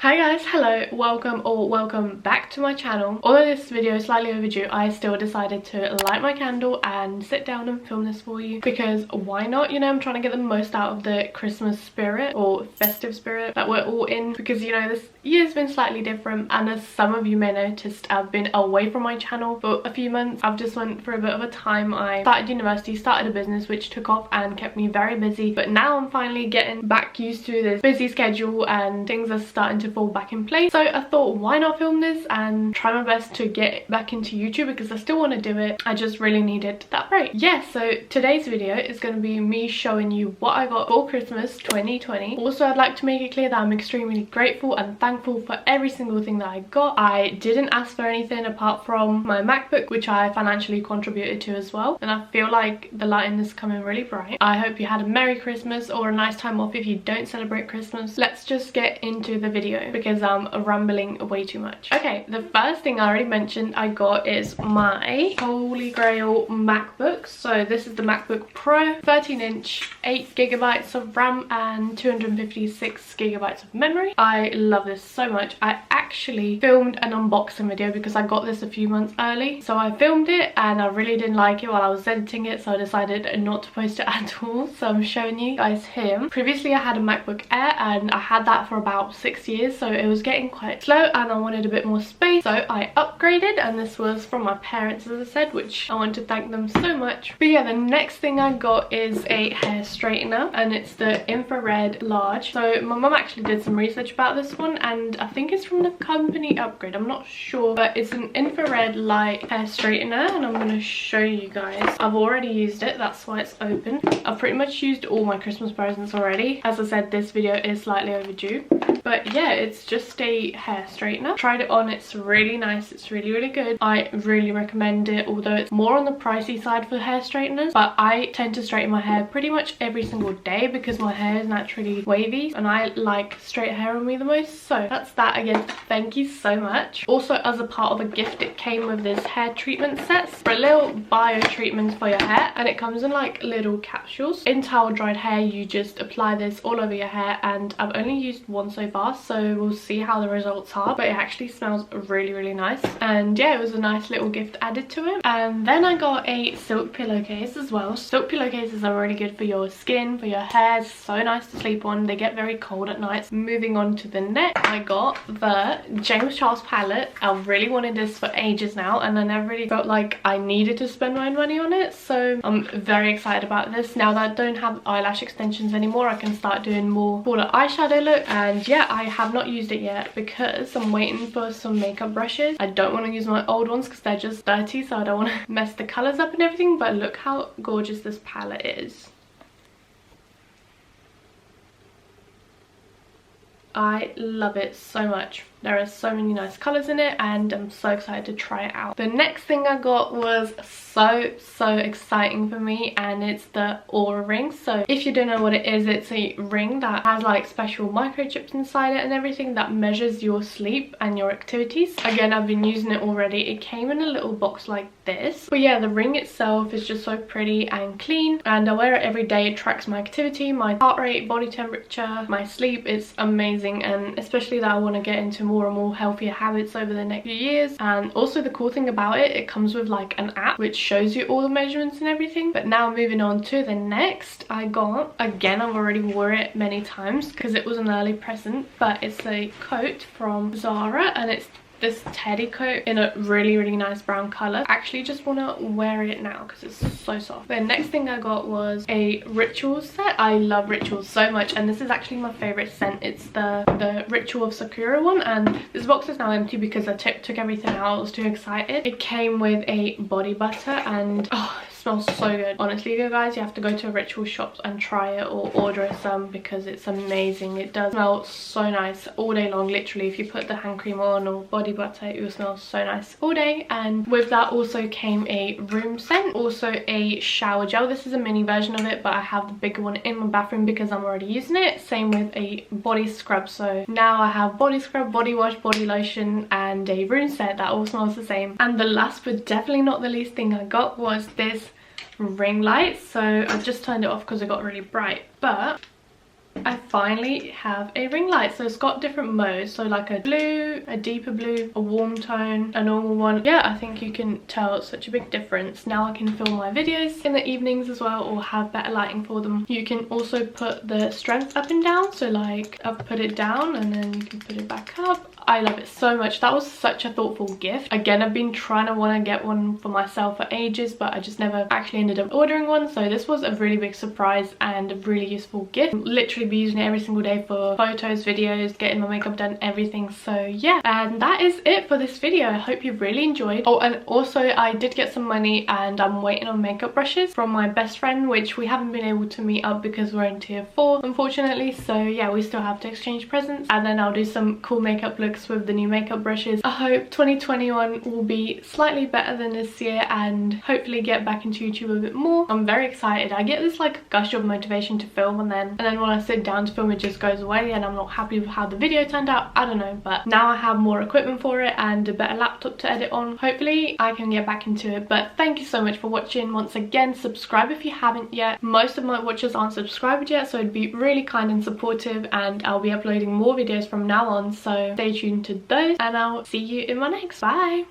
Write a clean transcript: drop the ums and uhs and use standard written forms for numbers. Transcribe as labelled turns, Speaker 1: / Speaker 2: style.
Speaker 1: Hi guys, hello, welcome back to my channel. Although this video is slightly overdue, I still decided to light my candle and sit down and film this for you because why not? You know, I'm trying to get the most out of the Christmas spirit or festive spirit that we're all in, because you know this year's been slightly different, and as some of you may noticed, I've been away from my channel for a few months. I've just went for a bit of a time. I started university, started a business which took off and kept me very busy, but now I'm finally getting back used to this busy schedule and things are starting to fall back in place. So I thought, why not film this and try my best to get back into YouTube, because I still want to do it. I just really needed that break. Yeah, so today's video is going to be me showing you what I got for Christmas 2020. Also, I'd like to make it clear that I'm extremely grateful and thankful for every single thing that I got. I didn't ask for anything apart from my MacBook, which I financially contributed to as well, and I feel like the lighting is coming really bright. I hope you had a Merry Christmas or a nice time off if you don't celebrate Christmas. Let's just get into the video because I'm rambling way too much. Okay, the first thing I already mentioned I got is my holy grail MacBook. So this is the MacBook Pro, 13-inch, 8GB of RAM and 256GB of memory. I love this so much. I actually filmed an unboxing video because I got this a few months early. So I filmed it and I really didn't like it while I was editing it, so I decided not to post it at all. So I'm showing you guys here. Previously I had a MacBook Air and I had that for about 6 years, so it was getting quite slow and I wanted a bit more space, so I upgraded, and this was from my parents, as I said, which I want to thank them so much. But yeah, the next thing I got is a hair straightener, and it's the infrared large. So my mum actually did some research about this one, and I think it's from the company Upgrade, I'm not sure, but it's an infrared light hair straightener, and I'm going to show you guys. I've already used it, that's why it's open. I've pretty much used all my Christmas presents already. As I said, this video is slightly overdue, but yeah, it's just a hair straightener. Tried it on, it's really nice, it's really good. I really recommend it, although it's more on the pricey side for hair straighteners, but I tend to straighten my hair pretty much every single day because my hair is naturally wavy and I like straight hair on me the most. So that's that. Again, thank you so much. Also, as a part of a gift, it came with this hair treatment sets for a little bio treatments for your hair, and it comes in like little capsules. In towel dried hair, you just apply this all over your hair, and I've only used one so far, so we'll see how the results are, but it actually smells really nice. And yeah, it was a nice little gift added to it. And then I got a silk pillowcase as well. Silk pillowcases are really good for your skin, for your hair. It's so nice to sleep on. They get very cold at night. Moving on to the neck, I got the James Charles palette. I've really wanted this for ages now, and I never really felt like I needed to spend my money on it, so I'm very excited about this. Now that I don't have eyelash extensions anymore, I can start doing more fuller eyeshadow look. And yeah, I have not used it yet because I'm waiting for some makeup brushes. I don't want to use my old ones because they're just dirty, so I don't want to mess the colours up and everything. But look how gorgeous this palette is. I love it so much. There are so many nice colours in it and I'm so excited to try it out. The next thing I got was so exciting for me, and it's the Aura ring. So if you don't know what it is, it's a ring that has like special microchips inside it and everything that measures your sleep and your activities. Again, I've been using it already. It came in a little box like this. But yeah, the ring itself is just so pretty and clean, and I wear it every day. It tracks my activity, my heart rate, body temperature, my sleep. It's amazing, and especially that I want to get into more and more healthier habits over the next few years. And also the cool thing about it, it comes with like an app which shows you all the measurements and everything. But now moving on to the next, I got, again, I've already wore it many times because it was an early present, but it's a coat from Zara, and it's this teddy coat in a really nice brown color. I actually just want to wear it now because it's so soft. The next thing I got was a Rituals set. I love Rituals so much, and this is actually my favorite scent. It's the Ritual of Sakura one, and this box is now empty because I took everything out. I was too excited. It came with a body butter, and oh, it smells so good. Honestly, you guys, you have to go to a Ritual shop and try it or order some because it's amazing. It does smell so nice all day long. Literally, if you put the hand cream on or body butter, it will smell so nice all day. And with that also came a room scent, also a shower gel. This is a mini version of it, but I have the bigger one in my bathroom because I'm already using it. Same with a body scrub. So now I have body scrub, body wash, body lotion, and a room scent that all smells the same. And the last but definitely not the least thing I got was this ring light. So I just turned it off because it got really bright, but I finally have a ring light. So it's got different modes, so like a blue, a deeper blue, a warm tone, a normal one. Yeah, I think you can tell it's such a big difference. Now I can film my videos in the evenings as well, or have better lighting for them. You can also put the strength up and down, so like I've put it down and then you can put it back up. I love it so much. That was such a thoughtful gift. Again, I've been trying to want to get one for myself for ages, but I just never actually ended up ordering one. So this was a really big surprise and a really useful gift. I'll literally be using it every single day for photos, videos, getting my makeup done, everything. So yeah, and that is it for this video. I hope you really enjoyed. Oh, and also I did get some money and I'm waiting on makeup brushes from my best friend, which we haven't been able to meet up because we're in tier 4 unfortunately. So yeah, we still have to exchange presents, and then I'll do some cool makeup looks with the new makeup brushes. I hope 2021 will be slightly better than this year and hopefully get back into YouTube a bit more. I'm very excited. I get this like gush of motivation to film, and then when I sit down to film it just goes away and I'm not happy with how the video turned out. I don't know, but now I have more equipment for it and a better laptop to edit on. Hopefully I can get back into it. But thank you so much for watching. Once again, subscribe if you haven't yet. Most of my watchers aren't subscribed yet, so it'd be really kind and supportive, and I'll be uploading more videos from now on, so stay tuned to those, and I'll see you in my next. Bye.